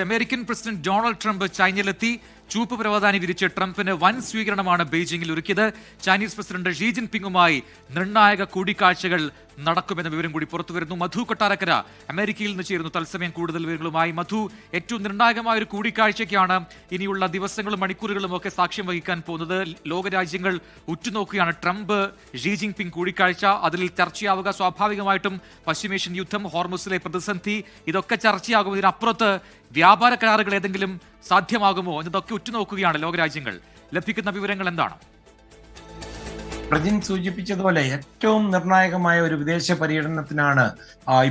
American president Donald Trump ചൈനയിലെത്തി. ചുവപ്പ് പരവതാനി വിരിച്ച് ട്രംപിന് വൻ സ്വീകരണമാണ് ബെയ്ജിംഗിൽ ഒരുക്കിയത്. ചൈനീസ് പ്രസിഡന്റ് ഷീ ജിൻപിങ്ങുമായി നിർണായക കൂടിക്കാഴ്ചകൾ നടക്കുമെന്ന വിവരം കൂടി പുറത്തുവരുന്നു. മധു കൊട്ടാരക്കര അമേരിക്കയിൽ നിന്ന് ചേരുന്നു തത്സമയം കൂടുതൽ വിവരങ്ങളുമായി. മധു, ഏറ്റവും നിർണായകമായ ഒരു കൂടിക്കാഴ്ചയ്ക്കാണ് ഇനിയുള്ള ദിവസങ്ങളും മണിക്കൂറുകളും ഒക്കെ സാക്ഷ്യം വഹിക്കാൻ പോകുന്നത്. ലോകരാജ്യങ്ങൾ ഉറ്റുനോക്കുകയാണ് ട്രംപ് ഷീ ജിൻപിങ് കൂടിക്കാഴ്ച. അതിൽ ചർച്ചയാവുക സ്വാഭാവികമായിട്ടും പശ്ചിമേഷ്യൻ യുദ്ധം, ഹോർമുസിലെ പ്രതിസന്ധി, ഇതൊക്കെ ചർച്ചയാകും. ഇതിനപ്പുറത്ത് വ്യാപാര കരാറുകൾ ഏതെങ്കിലും സാധ്യമാകുമോ എന്നതൊക്കെ ഉറ്റുനോക്കുകയാണ് ലോകരാജ്യങ്ങൾ. ലഭിക്കുന്ന വിവരങ്ങൾ എന്താണ്? പ്രജിൻ സൂചിപ്പിച്ചതുപോലെ ഏറ്റവും നിർണായകമായ ഒരു വിദേശ പര്യടനത്തിനാണ്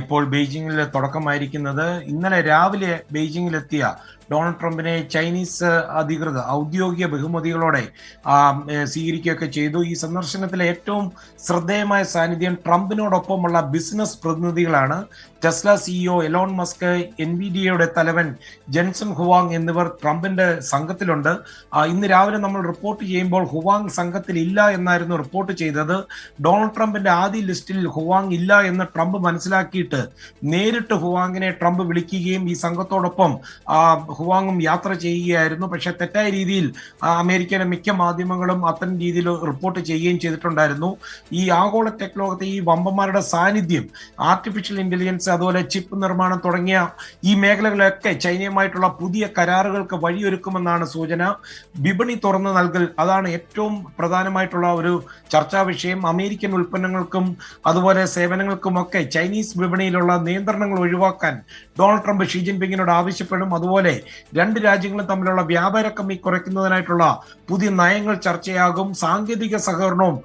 ഇപ്പോൾ ബെയ്ജിംഗിൽ തുടക്കമായിരിക്കുന്നത്. ഇന്നലെ രാവിലെ ബെയ്ജിംഗിലെത്തിയ ഡൊണാൾഡ് ട്രംപിനെ ചൈനീസ് അധികൃതർ ഔദ്യോഗിക ബഹുമതികളോടെ സ്വീകരിക്കുകയൊക്കെ ചെയ്തു. ഈ സന്ദർശനത്തിലെ ഏറ്റവും ശ്രദ്ധേയമായ സാന്നിധ്യം ട്രംപിനോടൊപ്പമുള്ള ബിസിനസ് പ്രതിനിധികളാണ്. ടെസ്ല സിഇഒ എലോൺ മസ്ക്, എൻവിഡിയയുടെ തലവൻ ജെൻസൺ ഹുവാങ് എന്നിവർ ട്രംപിന്റെ സംഘത്തിലുണ്ട്. ഇന്ന് രാവിലെ നമ്മൾ റിപ്പോർട്ട് ചെയ്യുമ്പോൾ ഹുവാങ് സംഘത്തിൽ ഇല്ല എന്നായിരുന്നു റിപ്പോർട്ട് ചെയ്തത്. ഡൊണാൾഡ് ട്രംപിന്റെ ആദ്യ ലിസ്റ്റിൽ ഹുവാങ് ഇല്ല എന്ന് ട്രംപ് മനസ്സിലാക്കിയിട്ട് നേരിട്ട് ഹുവാങ്ങിനെ ട്രംപ് വിളിക്കുകയും ഈ സംഘത്തോടൊപ്പം ഹുവാങ്ങും യാത്ര ചെയ്യുകയായിരുന്നു. പക്ഷെ തെറ്റായ രീതിയിൽ അമേരിക്കയിലെ മിക്ക മാധ്യമങ്ങളും അത്തരം രീതിയിൽ റിപ്പോർട്ട് ചെയ്യുകയും ചെയ്തിട്ടുണ്ടായിരുന്നു. ഈ ആഗോള ടെക് ലോകത്തെ ഈ വമ്പന്മാരുടെ സാന്നിധ്യം, ആർട്ടിഫിഷ്യൽ ഇന്റലിജൻസ്, അതുപോലെ ചിപ്പ് നിർമ്മാണം തുടങ്ങിയ ഈ മേഖലകളിലൊക്കെ ചൈനയുമായിട്ടുള്ള പുതിയ കരാറുകൾക്ക് വഴിയൊരുക്കുമെന്നാണ് സൂചന. വിപണി തുറന്നു നൽകൽ, അതാണ് ഏറ്റവും പ്രധാനമായിട്ടുള്ള ഒരു ചർച്ചാ വിഷയം. അമേരിക്കൻ ഉൽപ്പന്നങ്ങൾക്കും അതുപോലെ സേവനങ്ങൾക്കുമൊക്കെ ചൈനീസ് വിപണിയിലുള്ള നിയന്ത്രണങ്ങൾ ഒഴിവാക്കാൻ ഡൊണാൾഡ് ട്രംപ് ഷീ ജിൻപിങ്ങിനോട് ആവശ്യപ്പെടും. അതുപോലെ രണ്ട് രാജ്യങ്ങളും തമ്മിലുള്ള വ്യാപാര കമ്മി കുറയ്ക്കുന്നതിനായിട്ടുള്ള പുതിയ നയങ്ങൾ ചർച്ചയാകും. സാങ്കേതിക സഹകരണവും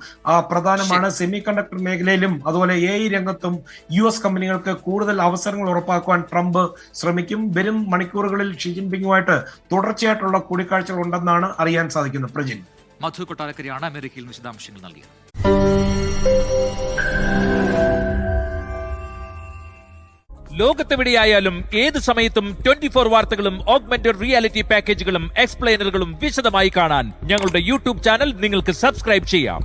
പ്രധാനമാണ്. സെമി കണ്ടക്ടർ മേഖലയിലും അതുപോലെ AI രംഗത്തും US കമ്പനികൾക്ക് കൂടുതൽ അവസരങ്ങൾ ഉറപ്പാക്കുവാൻ ട്രംപ് ശ്രമിക്കും. വരും മണിക്കൂറുകളിൽ ഷീ ജിൻപിങ്ങുമായിട്ട് തുടർച്ചയായിട്ടുള്ള കൂടിക്കാഴ്ചകൾ ഉണ്ടെന്നാണ് അറിയാൻ സാധിക്കുന്നത്. പ്രജിൻ. മധു കൊട്ടാരക്കരയാണ് അമേരിക്കയിൽ വിശദാംശങ്ങൾ നൽകിയത്. ലോകത്തെവിടെയായാലും ഏത് സമയത്തും 24 വാർത്തകളും ഓഗ്മെന്റഡ് റിയാലിറ്റി പാക്കേജുകളും എക്സ്പ്ലെയിനറുകളും വിശദമായി കാണാൻ ഞങ്ങളുടെ യൂട്യൂബ് ചാനൽ നിങ്ങൾക്ക് സബ്സ്ക്രൈബ് ചെയ്യാം.